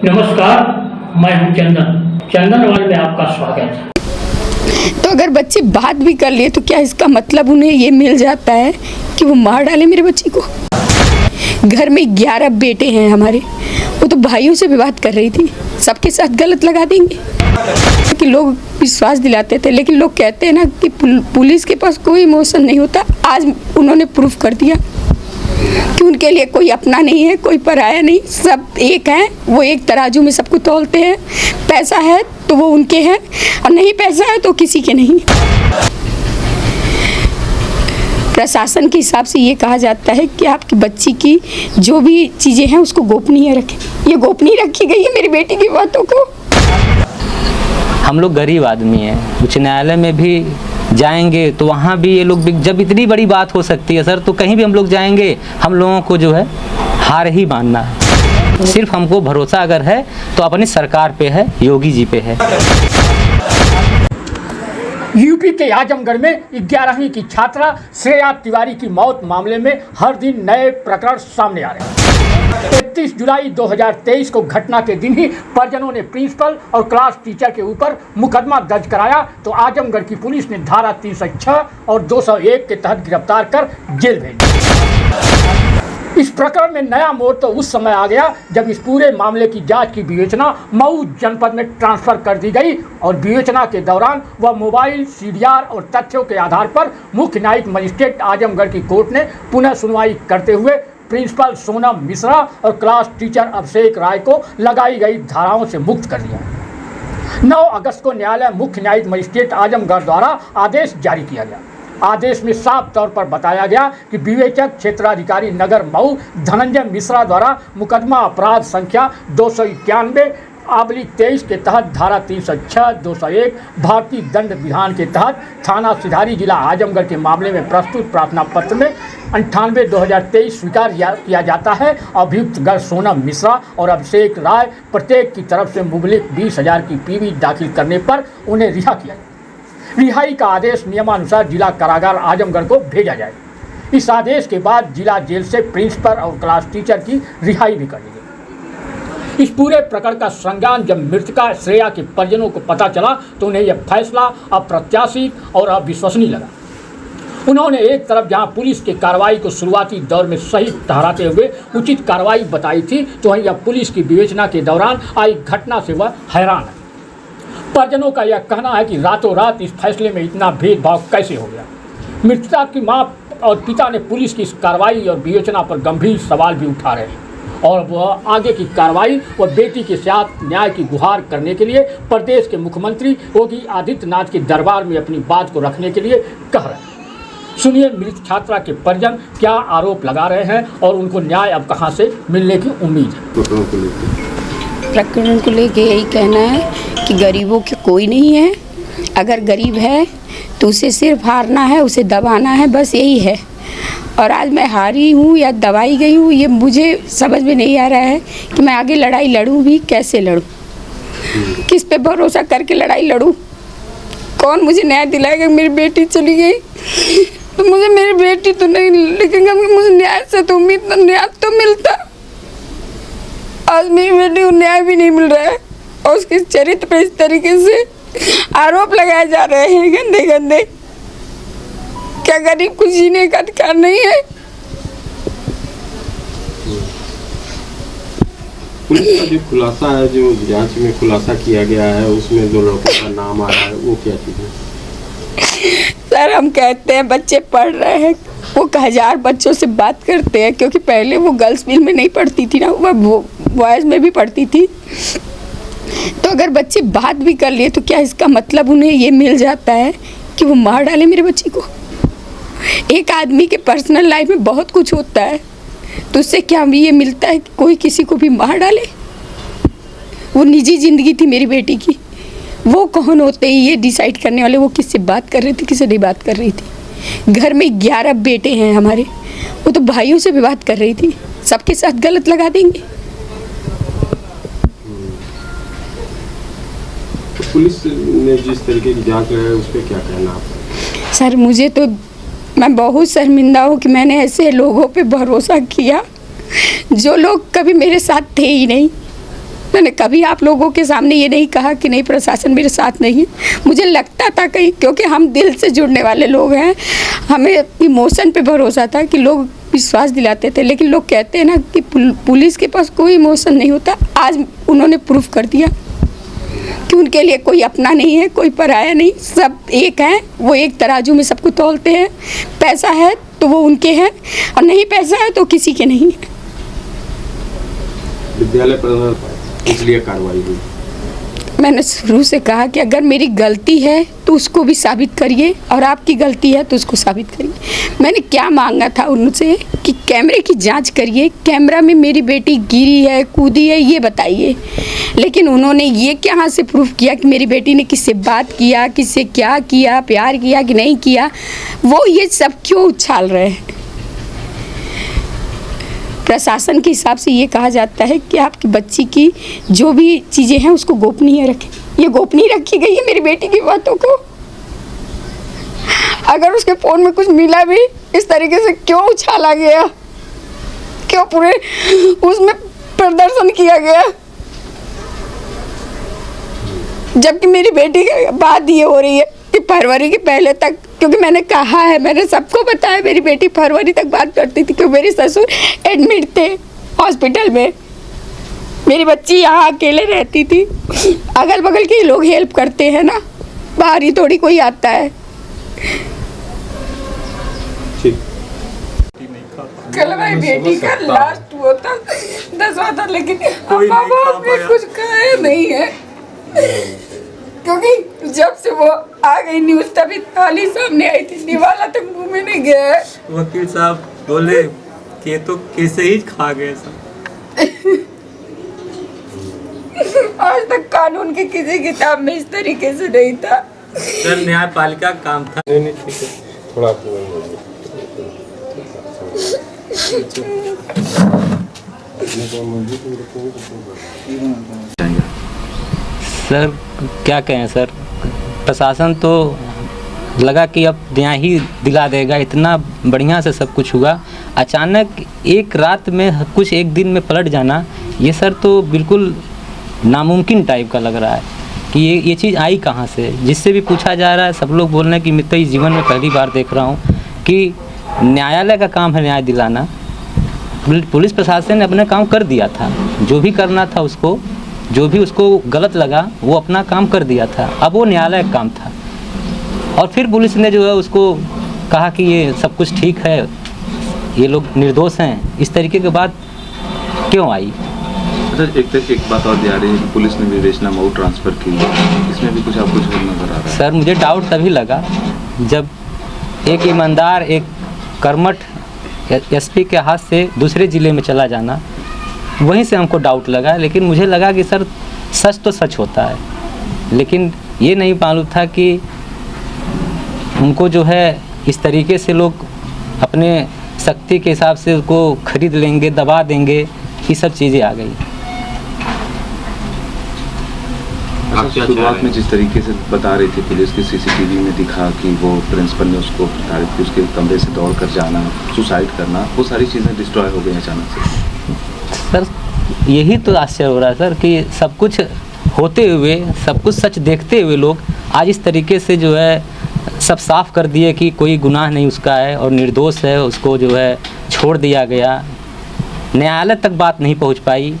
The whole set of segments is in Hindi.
नमस्कार, मैं हूं चंदनवाल में आपका स्वागत है। तो अगर बच्चे बात भी कर लिए तो क्या इसका मतलब उन्हें ये मिल जाता है कि वो मार डाले मेरे बच्ची को? घर में 11 बेटे हैं हमारे, वो तो भाइयों से भी बात कर रही थी, सबके साथ गलत लगा देंगे कि लोग विश्वास दिलाते थे, लेकिन लोग कहते हैं ना कि पुलिस के पास कोई इमोशन नहीं होता। आज उन्होंने प्रूफ कर दिया कि उनके लिए कोई अपना नहीं है, कोई पराया नहीं, सब एक हैं। वो एक तराजू में सबको तौलते हैं। पैसा है तो वो उनके हैं और नहीं पैसा है तो किसी के नहीं। प्रशासन के हिसाब से ये कहा जाता है कि आपकी बच्ची की जो भी चीज़ें हैं उसको गोपनीय रखें। ये गोपनीय रखी गई है मेरी बेटी की बातों को। हम लोग गरीब आदमी हैं, उच्च न्यायालय में भी जाएंगे तो वहाँ भी ये लोग, जब इतनी बड़ी बात हो सकती है सर, तो कहीं भी हम लोग जाएंगे, हम लोगों को जो है हार ही मानना है। सिर्फ हमको भरोसा अगर है तो अपनी सरकार पे है, योगी जी पे है। यूपी के आजमगढ़ में 11वीं की छात्रा श्रेया तिवारी की मौत मामले में हर दिन नए प्रकरण सामने आ रहे हैं। 31 जुलाई 2023 को घटना के दिन ही परिजनों ने प्रिंसिपल और क्लास टीचर के ऊपर मुकदमा दर्ज कराया, तो आजमगढ़ की पुलिस ने धारा 306 और 201 के तहत गिरफ्तार कर जेल भेज दिया। इस प्रकरण में नया मोड़ तो उस समय आ गया जब इस पूरे मामले की जांच की विवेचना मऊ जनपद में ट्रांसफर कर दी गई और विवेचना के दौरान वह मोबाइल सीडीआर और तथ्यों के आधार पर मुख्य न्यायिक मजिस्ट्रेट आजमगढ़ की कोर्ट ने पुनः सुनवाई करते हुए प्रिंसिपल सोनम मिश्रा और क्लास टीचर अभिषेक राय को लगाई गई धाराओं से मुक्त कर दिया। 9 अगस्त को न्यायालय मुख्य न्यायिक मजिस्ट्रेट आजमगढ़ द्वारा आदेश जारी किया गया। आदेश में साफ तौर पर बताया गया कि विवेचक क्षेत्राधिकारी नगर मऊ धनंजय मिश्रा द्वारा मुकदमा अपराध संख्या 291/23 के तहत धारा 306, 201 भारतीय दंड विधान के तहत थाना सिधारी जिला आजमगढ़ के मामले में प्रस्तुत प्रार्थना पत्र में 98/2023 स्वीकार किया जाता है। अभियुक्त गढ़ सोनम मिश्रा और अभिषेक राय प्रत्येक की तरफ से मुबलिक 20,000 की पीवी दाखिल करने पर उन्हें रिहा किया। रिहाई का आदेश नियमानुसार जिला कारागार आजमगढ़ को भेजा जाए। इस आदेश के बाद जिला जेल से प्रिंसिपल और क्लास टीचर की रिहाई भी कर दी गई। इस पूरे प्रकरण का संज्ञान जब मृतका श्रेया के परिजनों को पता चला तो उन्हें यह फैसला अप्रत्याशित और अविश्वसनीय लगा। उन्होंने एक तरफ जहां पुलिस की कार्रवाई को शुरुआती दौर में सही ठहराते हुए उचित कार्रवाई बताई थी, तो वहीं यह पुलिस की विवेचना के दौरान आई घटना से वह हैरान है। परिजनों का यह कहना है कि रातों रात इस फैसले में इतना भेदभाव कैसे हो गया। मृतका की मां और पिता ने पुलिस की इस कार्रवाई और विवेचना पर गंभीर सवाल भी उठा रहे हैं और वह आगे की कार्रवाई व बेटी के साथ न्याय की गुहार करने के लिए प्रदेश के मुख्यमंत्री योगी आदित्यनाथ के दरबार में अपनी बात को रखने के लिए कह रहे हैं। सुनिए मृत छात्रा के परिजन क्या आरोप लगा रहे हैं और उनको न्याय अब कहां से मिलने की उम्मीद है। प्रकरण को लेके यही कहना है कि गरीबों के कोई नहीं है। अगर गरीब है तो उसे सिर्फ हारना है, उसे दबाना है, बस यही है। और आज मैं हारी हूँ या दबाई गई हूँ, ये मुझे समझ में नहीं आ रहा है कि मैं आगे लड़ाई लड़ूँ भी कैसे लड़ूँ, किस पे भरोसा करके लड़ाई लड़ूँ। कौन मुझे न्याय दिलाएगा? मेरी बेटी चली गई तो मुझे मेरी बेटी तो नहीं, लेकिन मुझे न्याय से तो उम्मीद, न्याय तो मिलता। आज मेरी बेटी को न्याय भी नहीं मिल रहा है और उसके चरित्र पर इस तरीके से आरोप लगाए जा रहे हैं गंदे गंदे। क्या गरीब को जीने का अधिकार नहीं है? पुलिस का जो खुलासा है, जो जांच में खुलासा किया गया है, उसमें 2 लड़कों का नाम आ रहा है, वो क्या चीज़ है? सर हम कहते हैं बच्चे पढ़ रहे हैं, वो 1000 बच्चों से बात करते हैं, क्योंकि पहले वो गर्ल्स स्कूल में नहीं पढ़ती थी ना, वो बॉयज़ में भी पढ़ती थी। तो अगर बच्चे बात भी कर लिए तो क्या इसका मतलब उन्हें ये मिल जाता है कि वो मार डाले मेरे बच्ची को? एक आदमी के पर्सनल लाइफ में बहुत कुछ होता है, तो उससे क्या ये मिलता है कि कोई किसी को भी मार डाले? वो निजी ज़िंदगी थी मेरी बेटी की, वो कौन होते हैं ये डिसाइड करने वाले? वो किससे बात कर रही थी, किससे नहीं बात कर रही थी? घर में 11 बेटे हैं हमारे, वो तो भाइयों से भी बात कर रही थी, सबके साथ गलत लगा देंगे। तो पुलिस ने जिस तरीके की जांच है उस पर क्या कहना आपका? सर मुझे तो, मैं बहुत शर्मिंदा हूँ कि मैंने ऐसे लोगों पे भरोसा किया जो लोग कभी मेरे साथ थे ही नहीं। मैंने कभी आप लोगों के सामने ये नहीं कहा कि नहीं प्रशासन मेरे साथ नहीं है। मुझे लगता था कहीं, क्योंकि हम दिल से जुड़ने वाले लोग हैं, हमें इमोशन पे भरोसा था कि लोग विश्वास दिलाते थे। लेकिन लोग कहते हैं ना कि पुलिस के पास कोई इमोशन नहीं होता। आज उन्होंने प्रूफ कर दिया कि उनके लिए कोई अपना नहीं है, कोई पराया नहीं, सब एक है। वो एक तराजू में सबको तौलते हैं। पैसा है तो वो उनके हैं और नहीं पैसा है तो किसी के नहीं है। विद्यालय पर इसलिए कार्रवाई हुई। मैंने शुरू से कहा कि अगर मेरी गलती है तो उसको भी साबित करिए और आपकी गलती है तो उसको साबित करिए। मैंने क्या मांगा था उनसे कि कैमरे की जांच करिए, कैमरा में मेरी बेटी गिरी है, कूदी है, ये बताइए। लेकिन उन्होंने ये कहाँ से प्रूफ किया कि मेरी बेटी ने किससे बात किया, किससे क्या किया, प्यार किया कि नहीं किया। वो ये सब क्यों उछाल रहे हैं? प्रशासन के हिसाब से ये कहा जाता है कि आपकी बच्ची की जो भी चीज़ें हैं उसको गोपनीय रखें। ये गोपनीय रखी गई है मेरी बेटी की बातों को। अगर उसके फ़ोन में कुछ मिला भी, इस तरीके से क्यों उछाला गया, क्यों पूरे उसमें प्रदर्शन किया गया, जबकि मेरी बेटी की बात ये हो रही है कि फरवरी के पहले तक, क्योंकि मैंने कहा है, मैंने सबको बताया मेरी बेटी फरवरी तक बात करती थी, क्योंकि मेरे ससुर एडमिट थे हॉस्पिटल में। मेरी बच्ची यहाँ अकेले रहती थी। अगल बगल के लोग हेल्प करते हैं ना, बाहर ही थोड़ी कोई आता है। कल मेरी बेटी का लास्ट हुआ था, 10वां था, लेकिन माँ बाप ने कुछ कहा नहीं है, क्योंकि जब से वो आ गई न्यूज़ तभी थाली सामने आई थी, निवाला तक मुंह में नहीं गया है। वकील साहब बोले कि तो कैसे ही खा गए सब। आज तक कानून की किसी किताब में इस तरीके से नहीं था। सर न्यायपालिका का काम था। नहीं ठीक है, थोड़ा सर क्या कहें सर, प्रशासन तो लगा कि अब न्याय ही दिला देगा, इतना बढ़िया से सब कुछ हुआ। अचानक एक रात में कुछ एक दिन में पलट जाना, ये सर तो बिल्कुल नामुमकिन टाइप का लग रहा है कि ये चीज़ आई कहाँ से। जिससे भी पूछा जा रहा है सब लोग बोल रहे हैं कि मैं तो इस जीवन में पहली बार देख रहा हूँ कि न्यायालय का काम है न्याय दिलाना। पुलिस प्रशासन ने अपना काम कर दिया था, जो भी करना था उसको, जो भी उसको गलत लगा वो अपना काम कर दिया था। अब वो न्यायालय का काम था और फिर पुलिस ने जो है उसको कहा कि ये सब कुछ ठीक है, ये लोग निर्दोष हैं। इस तरीके की बात क्यों आई? सर एक बात और जा रही है कि पुलिस ने विवेचना मऊ ट्रांसफ़र की, इसमें भी कुछ आपको नजर आ रहा है? सर मुझे डाउट तभी लगा जब एक ईमानदार, एक कर्मठ एसपी के हाथ से दूसरे ज़िले में चला जाना, वहीं से हमको डाउट लगा। लेकिन मुझे लगा कि सर सच तो सच होता है, लेकिन ये नहीं मालूम था कि उनको जो है इस तरीके से लोग अपने शक्ति के हिसाब से उसको खरीद लेंगे, दबा देंगे, ये सब चीज़ें आ गई। आप शुरुआत में जिस तरीके से बता रही थी पुलिस की सीसीटीवी में दिखा कि वो प्रिंसिपल ने उसको प्रताड़ित की, उसके कमरे से दौड़ कर जाना, सुसाइड करना, वो सारी चीज़ें डिस्ट्रॉय हो गई अचानक से। सर यही तो आश्चर्य हो रहा है सर कि सब कुछ होते हुए, सब कुछ सच देखते हुए लोग आज इस तरीके से जो है सब साफ कर दिए कि कोई गुनाह नहीं उसका है और निर्दोष है, उसको जो है छोड़ दिया गया। न्यायालय तक बात नहीं पहुंच पाई।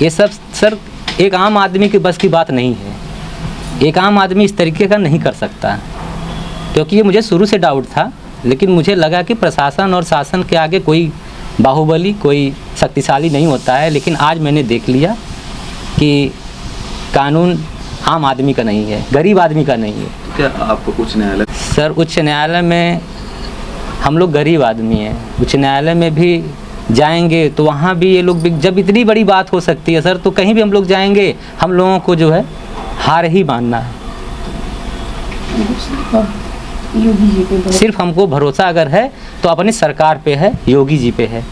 ये सब सर एक आम आदमी की बस की बात नहीं है। एक आम आदमी इस तरीके का नहीं कर सकता, क्योंकि ये मुझे शुरू से डाउट था। लेकिन मुझे लगा कि प्रशासन और शासन के आगे कोई बाहुबली, कोई शक्तिशाली नहीं होता है। लेकिन आज मैंने देख लिया कि कानून आम आदमी का नहीं है, गरीब आदमी का नहीं है। क्या आप उच्च न्यायालय? सर उच्च न्यायालय में हम लोग गरीब आदमी हैं, उच्च न्यायालय में भी जाएंगे तो वहाँ भी ये लोग, जब इतनी बड़ी बात हो सकती है सर, तो कहीं भी हम लोग जाएंगे हम लोगों को जो है हार ही मानना है। सिर्फ हमको भरोसा अगर है तो अपनी सरकार पे है, योगी जी पे है।